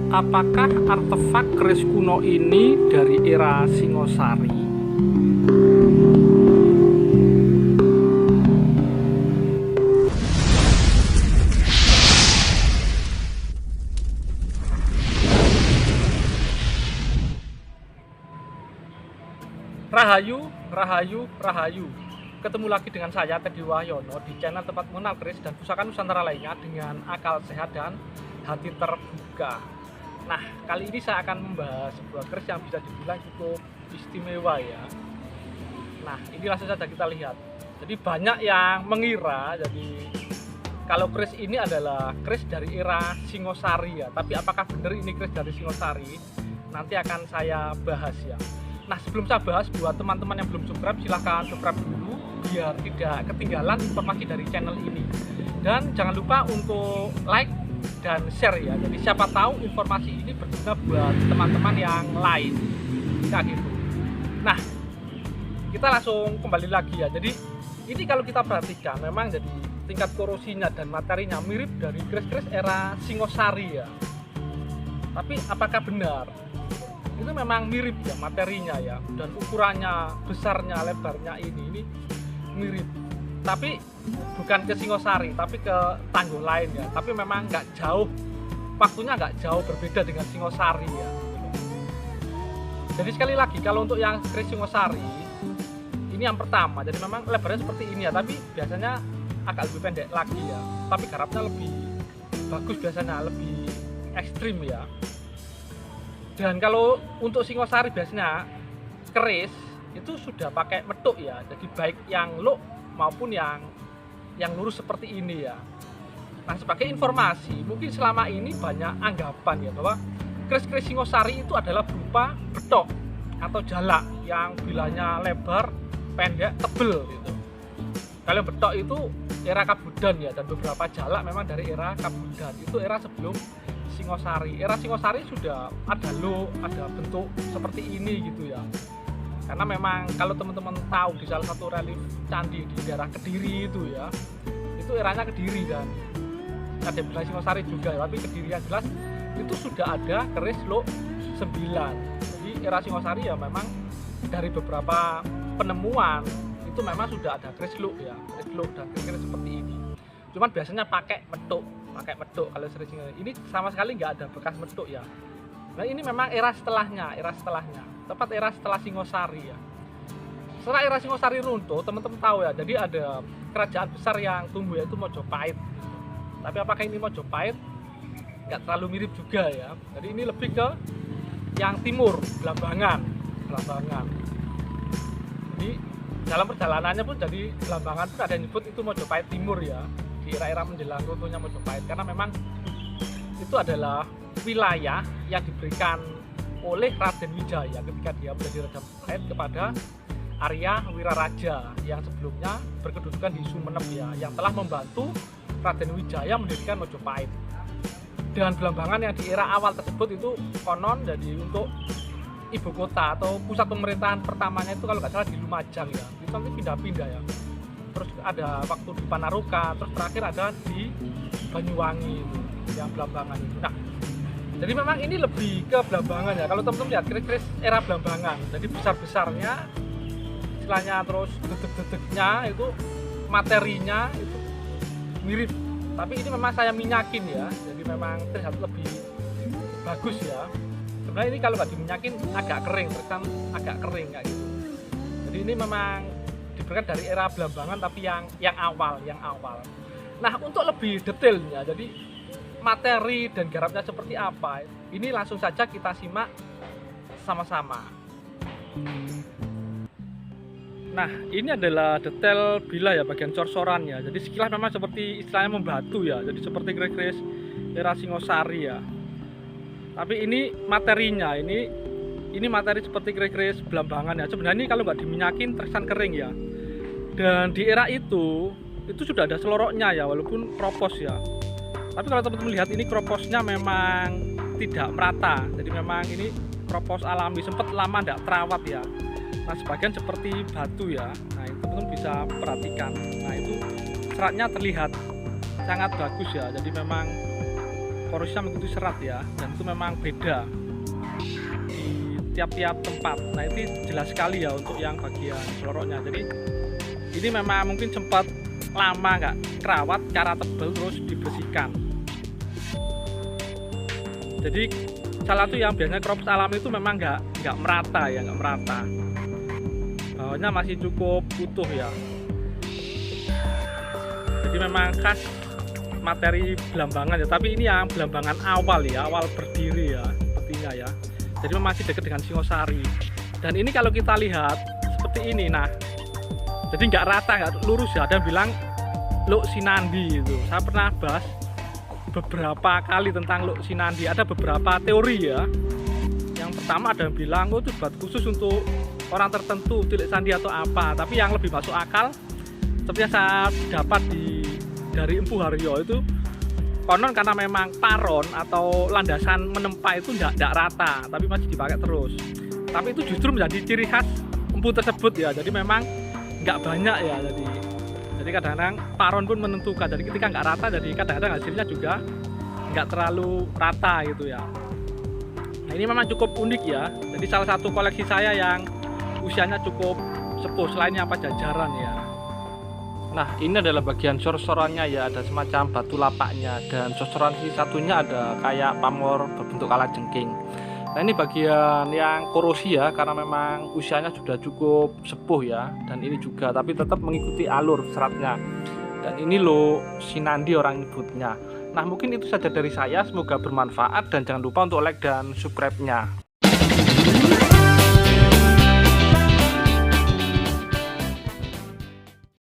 Apakah artefak keris kuno ini dari era Singosari? Rahayu, Rahayu, Rahayu. Ketemu lagi dengan saya, Teddy Wahyono, di channel tempat mengenal keris dan pusaka Nusantara lainnya dengan akal sehat dan hati terbuka. Nah, kali ini saya akan membahas sebuah keris yang bisa dibilang cukup istimewa ya. Nah, ini langsung saja kita lihat. Jadi banyak yang mengira kalau keris ini adalah keris dari era Singosari ya. Tapi apakah benar ini keris dari Singosari? Nanti akan saya bahas ya. Nah, sebelum saya bahas, buat teman-teman yang belum subscribe, silahkan subscribe dulu biar tidak ketinggalan informasi dari channel ini. Dan jangan lupa untuk like dan share ya. Jadi siapa tahu informasi ini berguna buat teman-teman yang lain. Kayak gitu. Nah, kita langsung kembali lagi ya. Jadi ini kalau kita perhatikan memang jadi tingkat korosinya dan materinya mirip dari keris-keris era Singosari ya. Tapi apakah benar? Itu memang mirip ya materinya ya, dan ukurannya, besarnya, lebarnya ini mirip. Tapi bukan ke Singosari, tapi ke Tangguh lain ya. Tapi memang nggak jauh, waktunya nggak jauh berbeda dengan Singosari ya. Jadi sekali lagi, kalau untuk yang keris Singosari, ini yang pertama. Jadi memang lebarnya seperti ini ya, tapi biasanya agak lebih pendek lagi ya. Tapi garapnya lebih bagus biasanya, lebih ekstrim ya. Dan kalau untuk Singosari biasanya keris itu sudah pakai metuk ya. Jadi baik yang low maupun yang lurus seperti ini ya. Nah, sebagai informasi, mungkin selama ini banyak anggapan ya bahwa keris-keris Singosari itu adalah berupa betok atau jalak yang bilanya lebar, pendek, tebel gitu. Kalau betok itu era Kabudan ya, dan beberapa jalak memang dari era Kabudan. Itu era sebelum Singosari. Era Singosari sudah ada ada bentuk seperti ini gitu ya. Karena memang kalau teman-teman tahu di salah satu relief candi di daerah Kediri itu ya, itu eranya Kediri dan ada bilang Singosari juga ya, tapi Kediri yang jelas itu sudah ada keris lo 9. Jadi era Singosari ya memang dari beberapa penemuan itu memang sudah ada keris lo ya, keris lo dan keris seperti ini. Cuman biasanya pakai metuk kalau sering ini sama sekali nggak ada bekas metuk ya. Nah, ini memang era setelahnya, tepat era setelah Singosari ya. Setelah era Singosari runtuh, teman-teman tahu ya, jadi ada kerajaan besar yang tumbuh yaitu Mojopahit. Tapi apakah ini Mojopahit? Nggak terlalu mirip juga ya. Jadi ini lebih ke yang timur, Blambangan. Jadi dalam perjalanannya pun jadi Blambangan pun ada yang nyebut itu Mojopahit Timur ya, di era-era menjelang runtuhnya Mojopahit, karena memang itu adalah wilayah yang diberikan oleh Raden Wijaya ketika dia menjadi Raja Majapahit kepada Arya Wiraraja yang sebelumnya berkedudukan di Sumenep ya, yang telah membantu Raden Wijaya mendirikan Mojopahit. Dan Blambangan yang di era awal tersebut itu konon jadi untuk ibu kota atau pusat pemerintahan pertamanya itu kalau nggak salah di Lumajang ya. Itu nanti pindah-pindah ya. Terus ada waktu di Panarukan, terus terakhir ada di Banyuwangi itu, yang Blambangan itu. Nah, jadi memang ini lebih ke Blambangan ya. Kalau teman-teman lihat keris-keris era Blambangan, jadi besar-besarnya, istilahnya, terus dedek-dedeknya itu, materinya itu mirip. Tapi ini memang saya minyakin ya, jadi memang terlihat lebih bagus ya. Sebenarnya ini kalau nggak diminyakin agak kering, terkesan agak kering kayak gitu. Jadi ini memang diberikan dari era Blambangan tapi yang awal. Nah, untuk lebih detailnya, jadi materi dan garapnya seperti apa, ini langsung saja kita simak sama-sama. Nah, ini adalah detail bila ya, bagian cor-corannya. Jadi sekilas memang seperti istilahnya membatu ya, jadi seperti keris-keris era Singosari ya. Tapi ini materinya, ini materi seperti keris-keris Blambangan ya. Sebenarnya ini kalau nggak diminyakin terkesan kering ya. Dan di era itu sudah ada seloroknya ya, walaupun kropos ya. Tapi kalau teman-teman lihat ini kroposnya memang tidak merata. Jadi memang ini kropos alami, sempat lama tidak terawat ya. Nah, sebagian seperti batu ya. Nah, itu teman-teman bisa perhatikan. Nah, itu seratnya terlihat sangat bagus ya. Jadi memang korosnya mengikuti serat ya, dan itu memang beda di tiap-tiap tempat. Nah itu jelas sekali ya untuk yang bagian peloroknya. Jadi ini memang mungkin sempat lama nggak kerawat, cara tebal terus dibersihkan. Jadi salah satu yang biasanya keropos alami itu memang nggak merata ya, nggak merata. Bawahnya masih cukup utuh ya. Jadi memang khas materi belambangan ya, tapi ini yang belambangan awal ya, awal berdiri ya sepertinya ya. Jadi memang masih dekat dengan Singosari. Dan ini kalau kita lihat seperti ini, nah jadi nggak rata, nggak lurus ya. Ada yang bilang Luk Sinandi itu. Saya pernah bahas beberapa kali tentang Luk Sinandi. Ada beberapa teori ya. Yang pertama ada yang bilang itu buat khusus untuk orang tertentu, tilik sandi atau apa. Tapi yang lebih masuk akal, seperti yang saya dapat dari Empu Haryo itu, konon karena memang paron atau landasan menempa itu tidak rata, tapi masih dipakai terus. Tapi itu justru menjadi ciri khas empu tersebut ya. Jadi memang nggak banyak ya. Jadi kadang-kadang paron pun menentukan. Jadi ketika nggak rata, jadi kadang-kadang hasilnya juga nggak terlalu rata gitu ya. Nah ini memang cukup unik ya. Jadi salah satu koleksi saya yang usianya cukup sepuh selain yang Pajajaran ya. Nah ini adalah bagian sor-sorannya ya, ada semacam batu lapaknya, dan sor-soran sisi satunya ada kayak pamor berbentuk kalajengking. Nah ini bagian yang korosi ya, karena memang usianya sudah cukup sepuh ya, dan ini juga tapi tetap mengikuti alur seratnya. Dan ini Luk Sinandi orang nyebutnya. Nah mungkin itu saja dari saya, semoga bermanfaat dan jangan lupa untuk like dan subscribe-nya.